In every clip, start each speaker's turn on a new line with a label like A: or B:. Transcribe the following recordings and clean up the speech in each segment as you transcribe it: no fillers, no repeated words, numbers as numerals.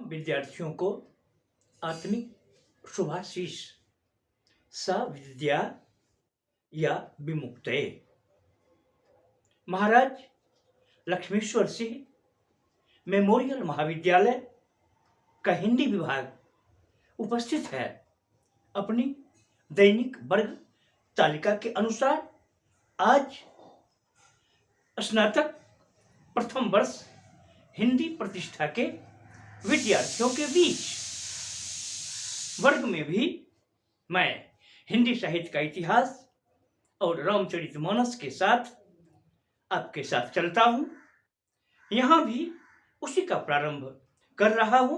A: विद्यार्थियों को आत्मिक शुभाशीष स विद्या या विमुक्तये। महाराज लक्ष्मेश्वर सिंह मेमोरियल महाविद्यालय का हिंदी विभाग उपस्थित है। अपनी दैनिक वर्ग तालिका के अनुसार आज स्नातक प्रथम वर्ष हिंदी प्रतिष्ठा के विद्यार्थियों के बीच वर्ग में भी मैं हिंदी साहित्य का इतिहास और रामचरितमानस के साथ आपके साथ चलता हूं। यहां भी उसी का प्रारंभ कर रहा हूं।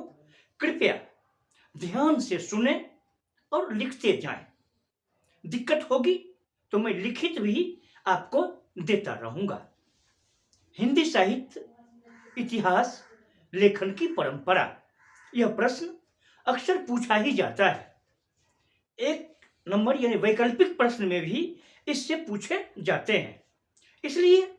A: कृपया ध्यान से सुने और लिखते जाएं। दिक्कत होगी तो मैं लिखित भी आपको देता रहूंगा। हिंदी साहित्य इतिहास लेखन की परंपरा, यह प्रश्न अक्सर पूछा ही जाता है। एक नंबर यानी वैकल्पिक प्रश्न में भी इससे पूछे जाते हैं। इसलिए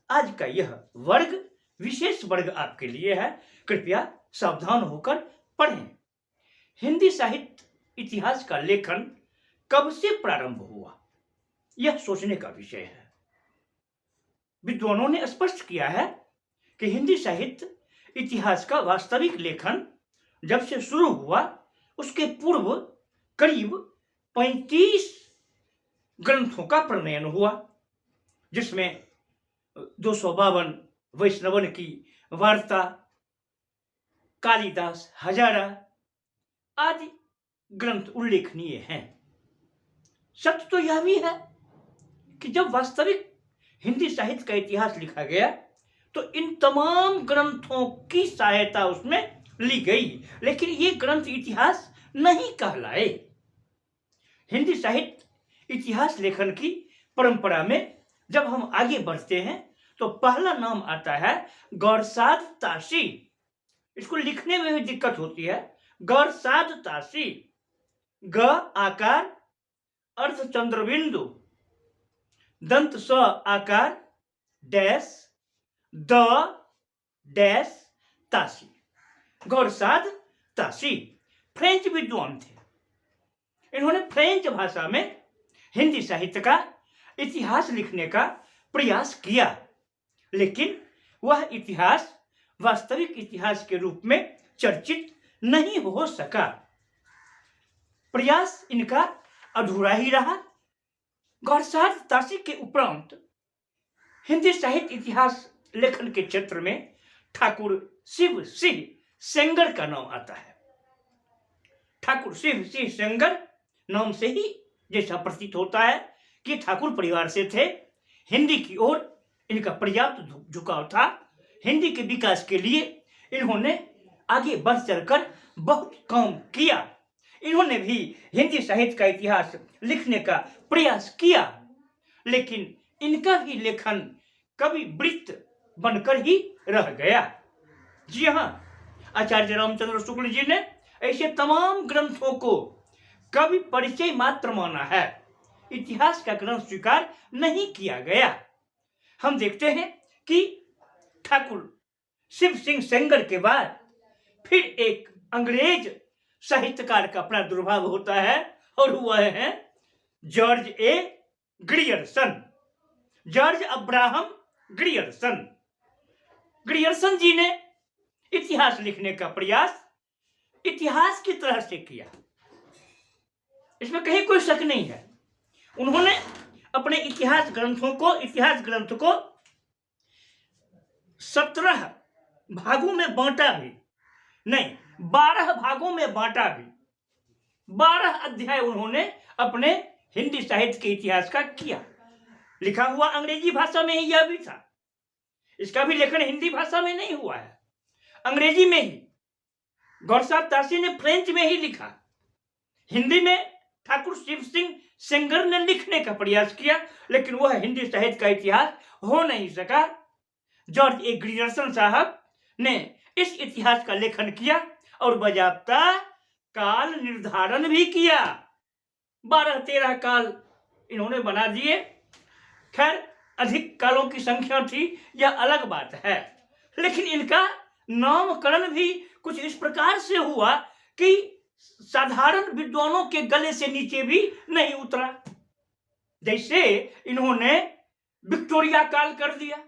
A: आज का यह वर्ग विशेष वर्ग आपके लिए है। कृपया सावधान होकर पढ़ें। हिंदी साहित्य इतिहास का लेखन कब से प्रारंभ हुआ, यह सोचने का विषय है। विद्वानों ने स्पष्ट किया है कि हिंदी साहित्य इतिहास का वास्तविक लेखन जब से शुरू हुआ उसके पूर्व करीब 35 ग्रंथों का प्रणयन हुआ, जिसमें 252 वैष्णवन की वार्ता, कालिदास, हजारा आदि ग्रंथ उल्लेखनीय हैं। सत्य तो यह भी है कि जब वास्तविक हिंदी साहित्य का इतिहास लिखा गया तो इन तमाम ग्रंथों की सहायता उसमें ली गई, लेकिन ये ग्रंथ इतिहास नहीं कहलाए। हिंदी साहित्य इतिहास लेखन की परंपरा में जब हम आगे बढ़ते हैं तो पहला नाम आता है गौरसाद ताशी। इसको लिखने में भी दिक्कत होती है। गौरसाद ताशी, ग आकार अर्धचंद्र बिंदु, दंत स आकार डैश द डैश ताशी। गौरसाद ताशी फ्रेंच विद्वान थे। इन्होंने फ्रेंच भाषा में हिंदी साहित्य का इतिहास लिखने का प्रयास किया, लेकिन वह इतिहास वास्तविक इतिहास के रूप में चर्चित नहीं हो सका। प्रयास इनका अधूरा ही रहा। गौरसाद ताशी के उपरांत हिंदी साहित्य इतिहास लेखन के क्षेत्र में ठाकुर शिव सिंह सेंगर का नाम आता है। ठाकुर शिव सिंह सेंगर नाम से ही जैसा प्रतीत होता है कि ठाकुर परिवार से थे। हिंदी की ओर इनका पर्याप्त झुकाव था। हिंदी के विकास के लिए इन्होंने आगे बढ़ चढ़कर बहुत काम किया। इन्होंने भी हिंदी साहित्य का इतिहास लिखने का प्रयास किया, लेकिन इनका भी लेखन कवि वृत्त बनकर ही रह गया। जी हाँ, आचार्य रामचंद्र शुक्ल जी ने ऐसे तमाम ग्रंथों को कवि परिचय मात्र माना है। इतिहास का ग्रंथ स्वीकार नहीं किया गया। हम देखते हैं कि ठाकुर शिव सिंह सेंगर के बाद फिर एक अंग्रेज साहित्यकार का प्रादुर्भाव होता है और वह है George A Grierson, George Abraham Grierson. Grierson ji ने इतिहास लिखने का प्रयास इतिहास की तरह से किया, इसमें कहीं कोई शक नहीं है। उन्होंने अपने इतिहास ग्रंथ को 17 भागों में बांटा भी नहीं, 12 भागों में बांटा भी। 12 अध्याय उन्होंने अपने हिंदी साहित्य के इतिहास का किया। लिखा हुआ अंग्रेजी भाषा में ही यह भी था। इसका भी लेखन हिंदी भाषा में नहीं हुआ है, अंग्रेजी में ही। गौरसाद ताशी ने फ्रेंच में ही लिखा। हिंदी में ठाकुर शिव सिंह सेंगर ने लिखने का प्रयास किया, लेकिन वह हिंदी साहित्य का इतिहास हो नहीं सका। जॉर्ज ए ग्रियर्सन साहब ने इस इतिहास का लेखन किया और बाजाबता काल निर्धारण भी किया। 12-13 काल इन्होंने बना दिए। खैर, अधिक कालों की संख्या थी, यह अलग बात है, लेकिन इनका नामकरण भी कुछ इस प्रकार से हुआ कि साधारण विद्वानों के गले से नीचे भी नहीं उतरा। जैसे इन्होंने विक्टोरिया काल कर दिया।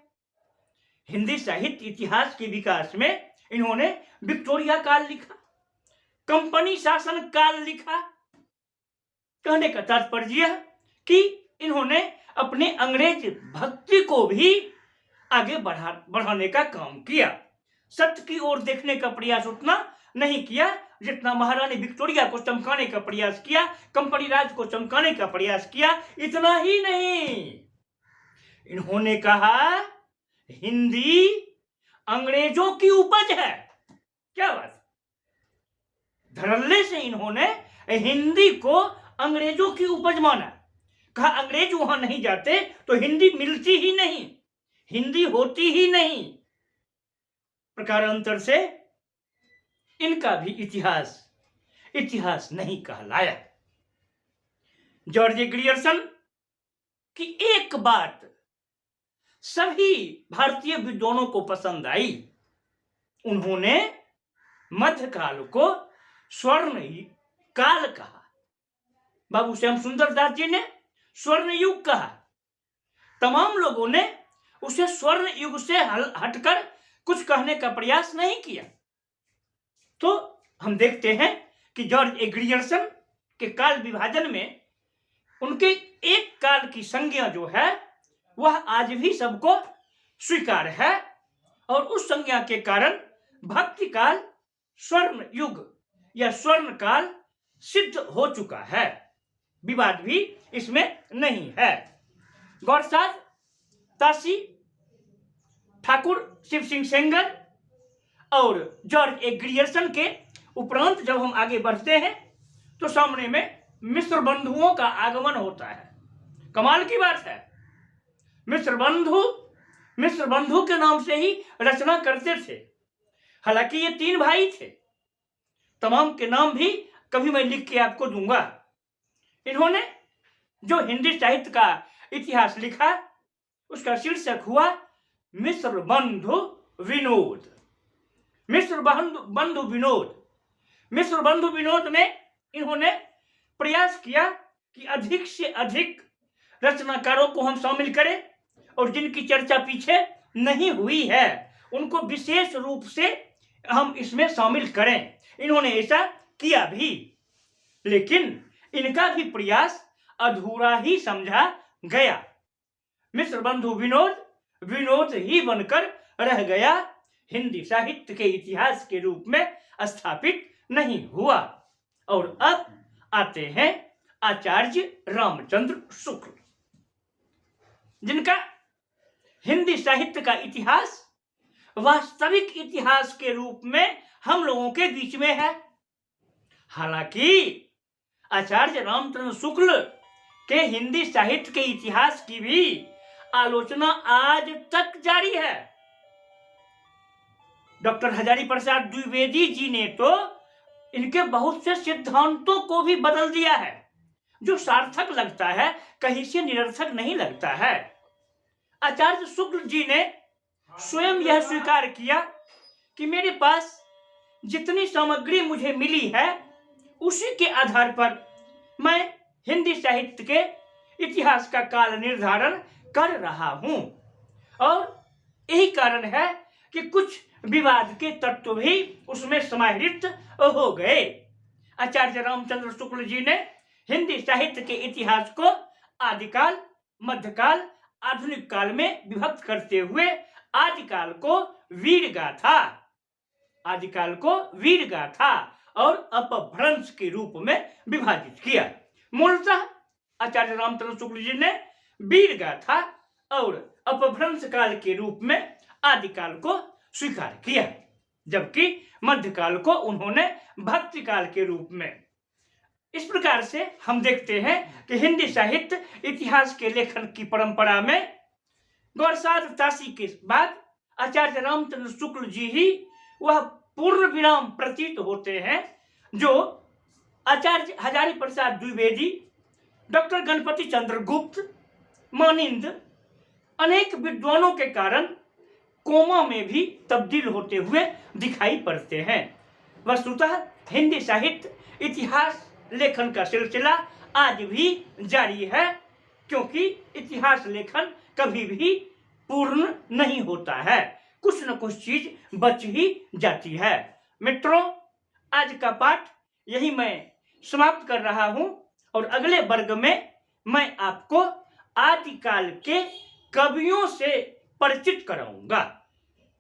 A: हिंदी साहित्य इतिहास के विकास में इन्होंने विक्टोरिया काल लिखा, कंपनी शासन काल लिखा। कहने का तात्पर्य यह कि इन्होंने अपने अंग्रेज भक्ति को भी आगे बढ़ाने का काम किया। सत्य की ओर देखने का प्रयास उतना नहीं किया जितना महारानी विक्टोरिया को चमकाने का प्रयास किया, कंपनी राज को चमकाने का प्रयास किया। इतना ही नहीं, इन्होंने कहा हिंदी अंग्रेजों की उपज है। क्या बात! धड़ल्ले से इन्होंने हिंदी को अंग्रेजों की उपज माना। कहा अंग्रेज वहां नहीं जाते तो हिंदी मिलती ही नहीं, हिंदी होती ही नहीं। प्रकारांतर से इनका भी इतिहास नहीं कहलाया। जॉर्ज ग्रियर्सन की एक बात सभी भारतीय विद्वानों को पसंद आई। उन्होंने मध्यकाल को स्वर्ण काल कहा। बाबू श्याम सुंदर दास जी ने स्वर्ण युग कहा। तमाम लोगों ने उसे स्वर्ण युग से हटकर कुछ कहने का प्रयास नहीं किया। तो हम देखते हैं कि जॉर्ज ग्रियर्सन के काल विभाजन में उनके एक काल की संज्ञा जो है वह आज भी सबको स्वीकार है, और उस संज्ञा के कारण भक्ति काल स्वर्ण युग या स्वर्ण काल सिद्ध हो चुका है। विवाद भी इसमें नहीं है। गौरसाद तासी, ठाकुर शिव सिंह सेंगर और जॉर्ज ग्रियर्सन के उपरांत जब हम आगे बढ़ते हैं तो सामने में मिश्र बंधुओं का आगमन होता है। कमाल की बात है, मिश्र बंधु के नाम से ही रचना करते थे। हालांकि ये 3 भाई थे, तमाम के नाम भी कभी मैं लिख के आपको दूंगा। इन्होंने जो हिंदी साहित्य का इतिहास लिखा उसका शीर्षक हुआ मिश्र बंधु विनोद। मिश्र बंधु विनोद में इन्होंने प्रयास किया कि अधिक से अधिक रचनाकारों को हम शामिल करें और जिनकी चर्चा पीछे नहीं हुई है उनको विशेष रूप से हम इसमें शामिल करें। इन्होंने ऐसा किया भी, लेकिन इनका भी प्रयास अधूरा ही समझा गया। मिश्र बंधु विनोद ही बनकर रह गया, हिंदी साहित्य के इतिहास के रूप में स्थापित नहीं हुआ। और अब आते हैं आचार्य रामचंद्र शुक्ल, जिनका हिंदी साहित्य का इतिहास वास्तविक इतिहास के रूप में हम लोगों के बीच में है। हालांकि आचार्य रामचंद्र शुक्ल के हिंदी साहित्य के इतिहास की भी आलोचना आज तक जारी है। डॉक्टर हजारी प्रसाद द्विवेदी जी ने तो इनके बहुत से सिद्धांतों को भी बदल दिया है, जो सार्थक लगता है, कहीं से निरर्थक नहीं लगता है। आचार्य शुक्ल जी ने स्वयं यह स्वीकार किया कि मेरे पास जितनी सामग्री मुझे मिली है उसी के आधार पर मैं हिंदी साहित्य के इतिहास का काल निर्धारण कर रहा हूं, और यही कारण है कि कुछ विवाद के तत्व भी उसमें समाहित हो गए। आचार्य रामचंद्र शुक्ल जी ने हिंदी साहित्य के इतिहास को आदिकाल, मध्यकाल, आधुनिक काल में विभक्त करते हुए आदिकाल को वीर गाथा और अपभ्रंश के रूप में विभाजित किया। मूलतः आचार्य रामचंद्र शुक्ल जी ने वीर गाथा और अपभ्रंश काल के रूप में आदिकाल को स्वीकार किया, जबकि मध्यकाल को उन्होंने भक्ति काल के रूप में। इस प्रकार से हम देखते हैं कि हिंदी साहित्य इतिहास के लेखन की परंपरा में गौरसाद तासी के बाद आचार्य रामचंद्र शुक्ल जी ही वह पूर्ण विराम प्रतीत होते हैं जो आचार्य हजारी प्रसाद द्विवेदी, डॉक्टर गणपति चंद्र गुप्त मानिंद अनेक विद्वानों के कारण कोमा में भी तब्दील होते हुए दिखाई पड़ते हैं। वस्तुतः हिंदी साहित्य इतिहास लेखन का सिलसिला आज भी जारी है, क्योंकि इतिहास लेखन कभी भी पूर्ण नहीं होता है, कुछ न कुछ चीज बच ही जाती है। मित्रों, आज का पाठ यही मैं समाप्त कर रहा हूं और अगले वर्ग में मैं आपको आदिकाल के कवियों से परिचित कराऊंगा।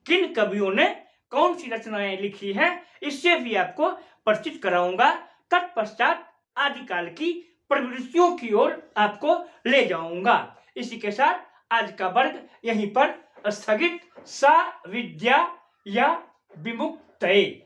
A: किन कवियों ने कौन सी रचनाएं लिखी हैं, इससे भी आपको परिचित कराऊंगा। तत्पश्चात आदिकाल की प्रवृत्तियों की ओर आपको ले जाऊंगा। इसी के साथ आज का वर्ग यहीं पर स्थगित। सा विद्या या विमुक्तये।